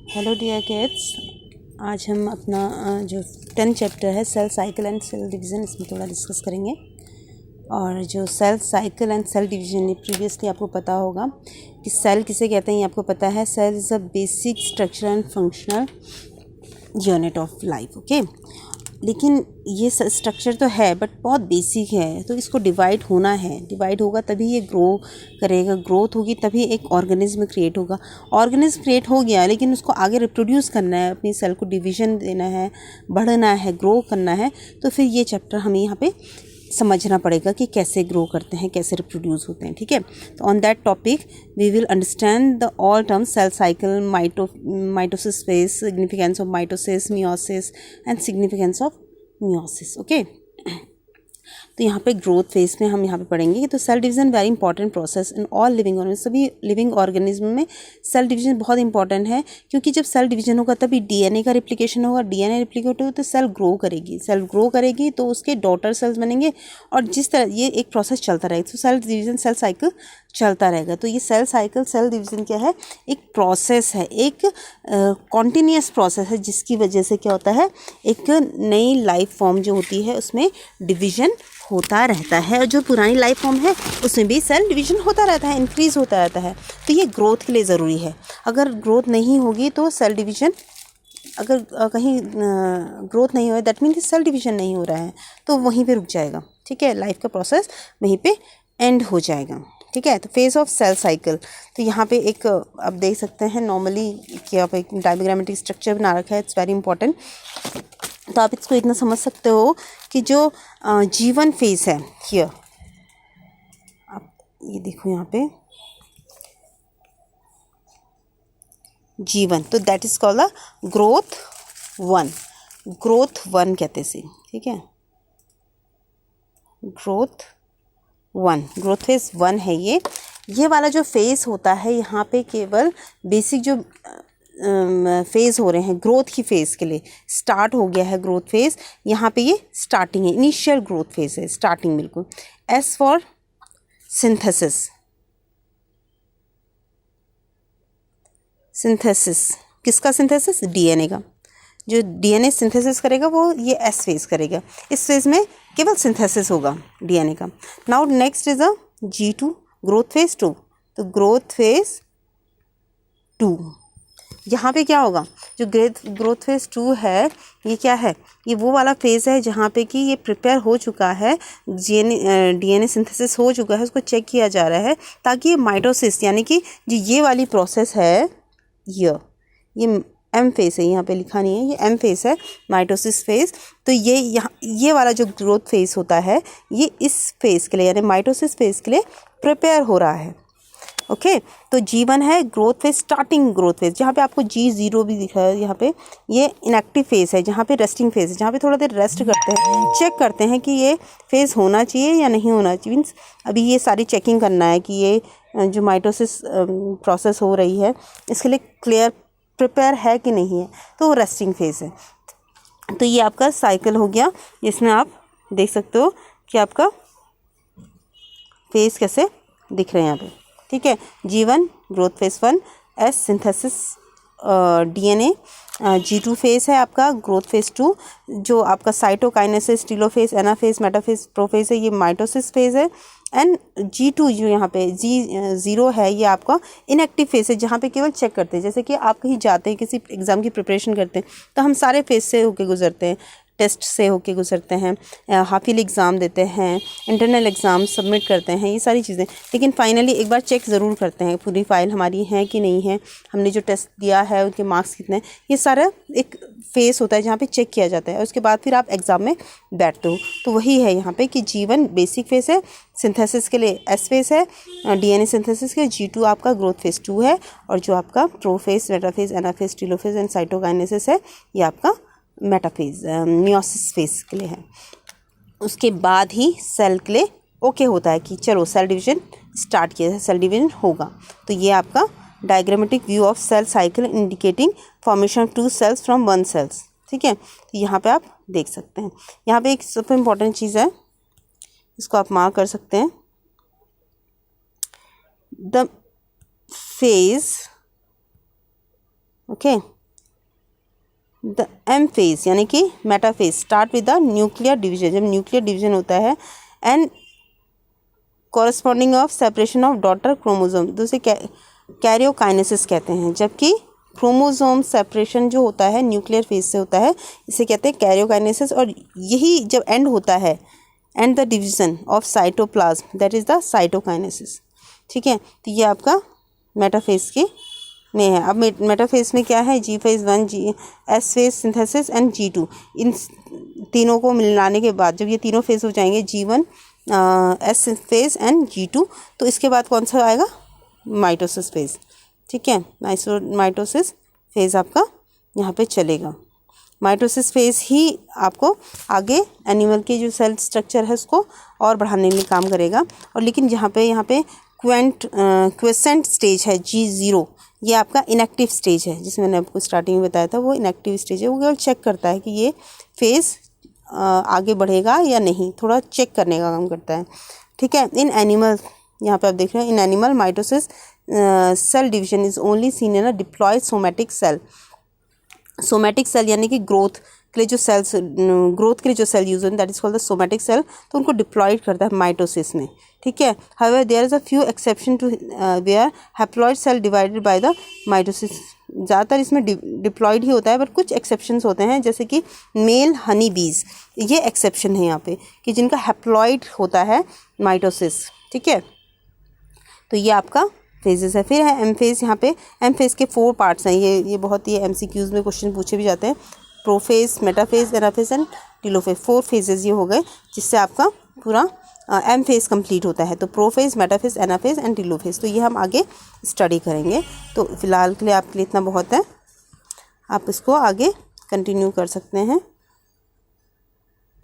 Hello dear kids, आज हम अपना जो 10th चैप्टर है cell cycle and cell division, इसमें थोड़ा डिस्कस करेंगे। और जो cell cycle and cell division, ये प्रीवियसली आपको पता होगा कि सेल किसे कहते हैं। ये आपको पता है, cell is a basic structure and functional unit of life. Okay, लेकिन ये स्ट्रक्चर तो है बट बहुत बेसिक है, तो इसको डिवाइड होना है। डिवाइड होगा तभी ये ग्रो करेगा, ग्रोथ होगी तभी एक ऑर्गेनिज्म क्रिएट होगा। ऑर्गेनिज्म क्रिएट हो गया लेकिन उसको आगे रिप्रोड्यूस करना है, अपनी सेल को डिवीज़न देना है, बढ़ना है, ग्रो करना है। तो फिर ये चैप्टर हमें यहाँ पे समझना पड़ेगा कि कैसे ग्रो करते हैं, कैसे रिप्रोड्यूस होते हैं। ठीक है, तो on that topic we will understand the all terms cell cycle, mitosis phase, significance of mitosis, meiosis and significance of meiosis. Okay, तो यहाँ पे ग्रोथ फेज में हम यहाँ पे पढ़ेंगे। तो cell division very important process in all living organism. सभी लिविंग ऑर्गेनिज्म में सेल डिवीजन बहुत इंपॉर्टेंट है, क्योंकि जब सेल डिवीजन होगा तभी डीएनए का रिप्लिकेशन होगा। डीएनए रिप्लिकेट हो तो सेल ग्रो करेगी, सेल ग्रो करेगी तो उसके डॉटर सेल्स बनेंगे, और जिस तरह ये एक प्रोसेस चलता रहेगा। तो सेल डिवीजन, सेल साइकिल चलता रहेगा। तो ये सेल साइकिल, सेल डिवीजन क्या है? एक प्रोसेस है, एक कॉन्टीन्यूस प्रोसेस है, जिसकी वजह से क्या होता है, एक नई लाइफ फॉर्म जो होती है उसमें डिवीजन होता रहता है, और जो पुरानी लाइफ फॉर्म है उसमें भी सेल डिवीजन होता रहता है, इंक्रीज होता रहता है। तो ये ग्रोथ के लिए ज़रूरी है। अगर ग्रोथ नहीं होगी तो सेल डिवीजन, अगर कहीं ग्रोथ नहीं हो, दैट मीन कि सेल डिवीजन नहीं हो रहा है, तो वहीं पे रुक जाएगा। ठीक है, लाइफ का प्रोसेस वहीं पे एंड हो जाएगा। ठीक है, तो फेज ऑफ सेल साइकिल, तो यहाँ पे एक आप देख सकते हैं नॉर्मली कि आप एक डायग्रामेटिक स्ट्रक्चर बना रखा है, इट्स वेरी इंपॉर्टेंट। तो आप इसको इतना समझ सकते हो कि जो जीवन फेज है हियर, आप ये देखो यहाँ पे जीवन, तो that is called the growth one. Growth one कहते से, ठीक है, growth one, growth phase one है ये वाला जो फेज होता है। यहाँ पे केवल बेसिक जो फेज हो रहे हैं ग्रोथ की फेज के लिए स्टार्ट हो गया है ग्रोथ फेज। यहाँ पे ये स्टार्टिंग है, इनिशियल ग्रोथ फेज है, स्टार्टिंग बिल्कुल। एस फॉर सिंथेसिस, सिंथेसिस किसका सिंथेसिस? डीएनए का। जो डीएनए सिंथेसिस करेगा वो ये एस फेज करेगा। इस फेज में केवल सिंथेसिस होगा डीएनए का। Now next is a G2, growth phase 2। तो ग्रोथ फेज 2, यहाँ पे क्या होगा? जो ग्रोथ फेज 2 है, ये क्या है? ये वो वाला फेज है जहाँ पे कि ये प्रिपेयर हो चुका है, डीएनए सिंथेसिस हो चुका है, उसको चेक किया जा रहा है ताकि ये माइटोसिस, यानी कि जो ये वाली प्रोसेस है, ये एम फेज है, यहाँ पे लिखा नहीं है, ये एम फेज है, माइटोसिस फेज। तो ये वाला जो ग्रोथ फेज होता है, ये इस फेज के लिए यानी माइटोसिस फेज के लिए प्रिपेयर हो रहा है। ओके, तो G1 है growth phase, starting growth phase, जहाँ पे आपको G0 भी दिखा है। यहाँ पे ये इनएक्टिव फेज है, जहाँ पे रेस्टिंग फेज है, जहाँ पे थोड़ा देर रेस्ट करते हैं, चेक करते हैं कि ये फेज होना चाहिए या नहीं होना चाहिए। मीन्स अभी ये सारी चेकिंग करना है कि ये जो माइटोसिस प्रोसेस हो रही है इसके लिए क्लियर प्रिपेयर है कि नहीं है, तो वो रेस्टिंग फेज है। तो ये आपका साइकिल हो गया, जिसमें आप देख सकते हो कि आपका फेज कैसे दिख रहे हैं यहाँ पे। ठीक है, G1 growth phase 1, S synthesis DNA, G2 phase है आपका ग्रोथ फेज 2, जो आपका cytokinesis, telophase, anaphase, metaphase, prophase है, ये माइटोसिस फेज है। एंड G2 जो यहाँ पे G0 है, ये आपका इनएक्टिव फेज है, जहाँ पे केवल चेक करते हैं। जैसे कि आप कहीं जाते हैं, किसी एग्ज़ाम की प्रिपरेशन करते हैं, तो हम सारे फेज से होके गुजरते हैं, टेस्ट से होके गुजरते हैं, हाफ ईयरली एग्ज़ाम देते हैं, इंटरनल एग्ज़ाम सबमिट करते हैं, ये सारी चीज़ें। लेकिन फाइनली एक बार चेक ज़रूर करते हैं पूरी फाइल हमारी है कि नहीं है, हमने जो टेस्ट दिया है उनके मार्क्स कितने हैं। ये सारा एक फेस होता है जहाँ पे चेक किया जाता है, और उसके बाद फिर आप एग्ज़ाम में बैठते हो। तो वही है यहाँ पे कि G1 बेसिक फेस है, सिंथेसिस के लिए एस फेस है, डीएनए सिंथेसिस के G2 आपका ग्रोथ फेज 2 है, और जो आपका prophase, metaphase, anaphase, telophase and cytokinesis है, ये आपका मेटाफेज, मियोसिस फेज के लिए है। उसके बाद ही सेल के लिए ओके होता है कि चलो सेल डिवीजन स्टार्ट किया है, सेल डिवीजन होगा। तो ये आपका diagrammatic view of cell cycle indicating formation of 2 cells from 1 cells. ठीक है, तो यहाँ पे आप देख सकते हैं। यहाँ पे एक सबसे इम्पोर्टेंट चीज़ है, इसको आप मार्क कर सकते हैं, the phase, okay, the M phase यानी कि metaphase start with the nuclear division, जब न्यूक्लियर डिवीजन होता है, and corresponding of separation of daughter chromosome, दूसरे कैरियोकाइनेसिस कहते हैं। जबकि क्रोमोसोम सेपरेशन जो होता है न्यूक्लियर फेज से होता है, इसे कहते हैं कैरियोकाइनेसिस। और यही जब एंड होता है, and the division of cytoplasm, that is the cytokinesis. ठीक है, तो ये आपका मेटाफेज के में है। अब मेटाफेज में क्या है, G phase 1, G S phase synthesis and G2, इन तीनों को मिलाने के बाद जब ये तीनों फेज हो जाएंगे, G1, S phase and G2, तो इसके बाद कौन सा आएगा, माइटोसिस फेज। ठीक है, माइटोसिस फेज आपका यहाँ पे चलेगा। माइटोसिस फेज ही आपको आगे एनिमल के जो सेल स्ट्रक्चर है उसको और बढ़ाने में काम करेगा। और लेकिन यहाँ पे क्वेसेंट स्टेज है G0, ये आपका इनएक्टिव स्टेज है, जिसमें मैंने आपको स्टार्टिंग में बताया था, वो इनएक्टिव स्टेज है। वो केवल चेक करता है कि ये फेज़ आगे बढ़ेगा या नहीं, थोड़ा चेक करने का काम करता है। ठीक है, इन एनिमल, यहाँ पे आप देख रहे हैं, in animal mitosis cell division is only seen in a diploid somatic cell. Somatic cell यानी कि ग्रोथ के लिए जो सेल्स, ग्रोथ के लिए जो सेल यूज होते हैं, that is called the somatic cell, तो उनको डिप्लॉयड करता है माइटोसिस में। ठीक है, however there is a few exception to where haploid cell divided by the mitosis. ज़्यादातर इसमें डिप्लॉयड ही होता है, बट कुछ एक्सेप्शंस होते हैं, जैसे कि मेल हनी बीज, ये एक्सेप्शन है यहाँ पे, कि जिनका हैप्लॉयड होता है माइटोसिस। ठीक है, तो ये आपका फेजेस है। फिर है एम फेज। यहाँ पे एम फेज के 4 पार्ट्स हैं। ये बहुत ही MCQs में क्वेश्चन पूछे भी जाते हैं। Prophase, metaphase, anaphase and telophase, 4 phases ये हो गए, जिससे आपका पूरा एम फेज कंप्लीट होता है। तो prophase, metaphase, anaphase and telophase, तो ये हम आगे स्टडी करेंगे। तो फिलहाल के लिए आपके लिए इतना बहुत है, आप इसको आगे कंटिन्यू कर सकते हैं।